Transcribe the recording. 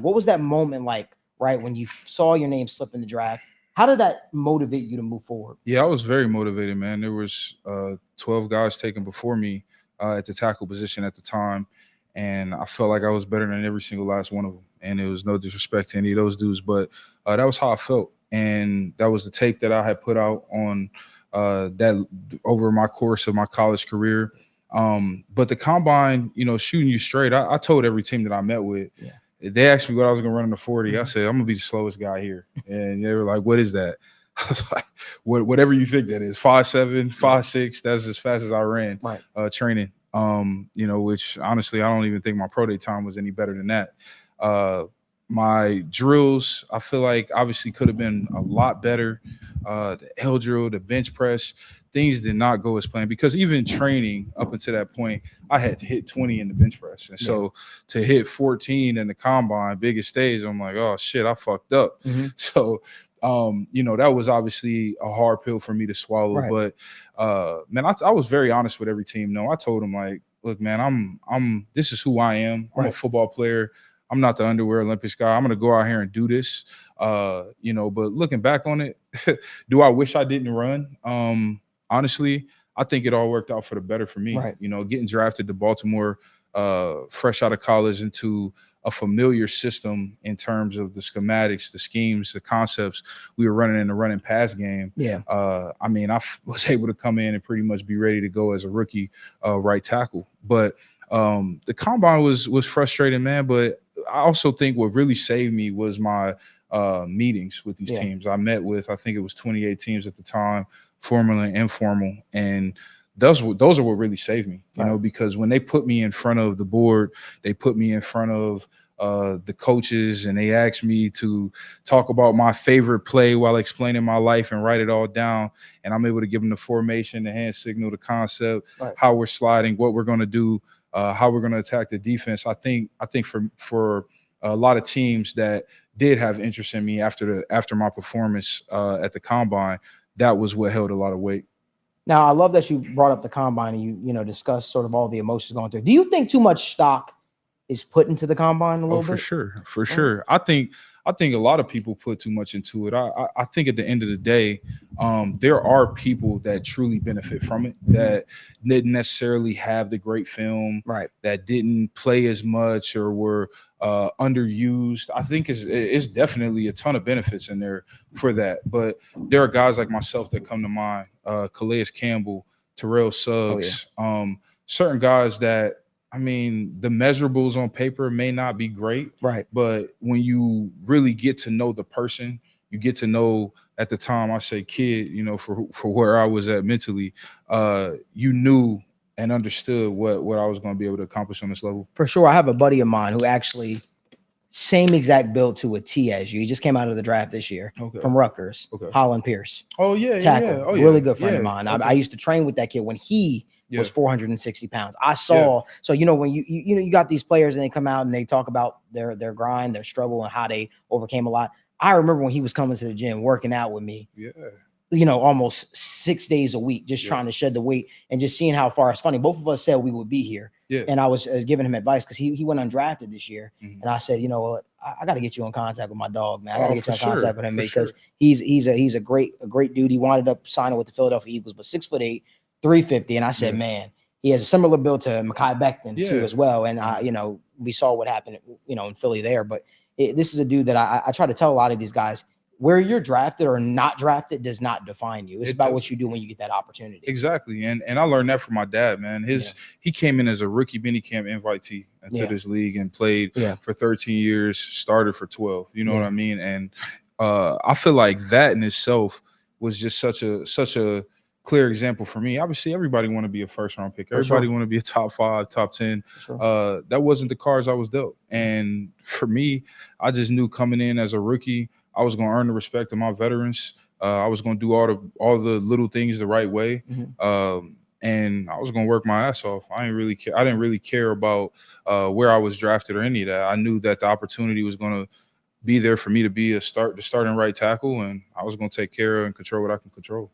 What was that moment like, right, when you saw your name slip in the draft? How did that motivate you to move forward? Yeah, I was very motivated, man. There was 12 guys taken before me at the tackle position at the time, and I felt like I was better than every single last one of them. And it was no disrespect to any of those dudes, but that was how I felt, and that was the tape that I had put out on that over my course of my college career. But the combine, shooting you straight, I told every team that I met with. Yeah. They asked me what I was going to run in the 40. I said, I'm going to be the slowest guy here. And they were like, what is that? I was like, whatever you think that is, 5'7", 5'6", that's as fast as I ran training. Which honestly, I don't even think my pro day time was any better than that. My drills, I feel like obviously could have been a lot better. The L drill, the bench press, things did not go as planned, because even training up until that point, I had hit 20 in the bench press. And so to hit 14 in the combine, biggest stage, I'm like, oh shit, I fucked up. Mm-hmm. So, that was obviously a hard pill for me to swallow. But man, I was very honest with every team. I told them, like, look, man, this is who I am. I'm a football player. I'm not the underwear Olympics guy. I'm going to go out here and do this. But looking back on it, do I wish I didn't run? Honestly, I think it all worked out for the better for me. Right. Getting drafted to Baltimore, fresh out of college, into a familiar system in terms of the schematics, the schemes, the concepts we were running in the running pass game. Yeah. I was able to come in and pretty much be ready to go as a rookie right tackle. But the combine was frustrating, man. But I also think what really saved me was my meetings with these teams. I met with, I think it was 28 teams at the time, formal and informal, and those are what really saved me, because when they put me in front of the board, they put me in front of the coaches, and they asked me to talk about my favorite play while explaining my life and write it all down. And I'm able to give them the formation, the hand signal, the concept, how we're sliding, what we're going to do, how we're going to attack the defense. I think for a lot of teams that did have interest in me after my performance at the combine, that was what held a lot of weight. Now, I love that you brought up the combine and you discussed sort of all the emotions going through. Do you think too much stock is put into the combine a little bit? For sure. I think a lot of people put too much into it. I think at the end of the day, there are people that truly benefit from it, that didn't necessarily have the great film, that didn't play as much or were underused. I think it's definitely a ton of benefits in there for that. But there are guys like myself that come to mind, Calais Campbell, Terrell Suggs, certain guys that, the measurables on paper may not be great, but when you really get to know the person, you get to know, at the time, I say kid, for where I was at mentally, you knew and understood what I was going to be able to accomplish on this level. For sure. I have a buddy of mine who actually same exact build to a T as you. He just came out of the draft this year from Rutgers, Holland Pierce. Oh, yeah. Tackle. Yeah. Oh, really good friend of mine. Okay. I used to train with that kid when he was 460 pounds. I saw, so, when you got these players and they come out and they talk about their grind, their struggle, and how they overcame a lot. I remember when he was coming to the gym, working out with me, almost 6 days a week, just trying to shed the weight and just seeing how far. It's funny. Both of us said we would be here. Yeah. And I was giving him advice because he went undrafted this year. And I said, what, I got to get you in contact with my dog, man. I got to get you in contact with him because he's a great dude. He wound up signing with the Philadelphia Eagles, but 6'8", 350. And I said, man, he has a similar build to Mekhi Becton too as well. And we saw what happened, in Philly there. But this is a dude that I try to tell a lot of these guys, where you're drafted or not drafted does not define you. It's about what you do when you get that opportunity. Exactly. And I learned that from my dad, man. He came in as a rookie minicamp invitee into this league and played for 13 years, started for 12. You know what I mean? And I feel like that in itself was just such a clear example for me. Obviously, everybody want to be a first round pick. Everybody want to be a top 5, top 10. That wasn't the cards I was dealt. And for me, I just knew coming in as a rookie, I was going to earn the respect of my veterans. I was going to do all the little things the right way. And I was going to work my ass off. I didn't really care about where I was drafted or any of that. I knew that the opportunity was going to be there for me to be the starting right tackle, and I was going to take care of and control what I can control.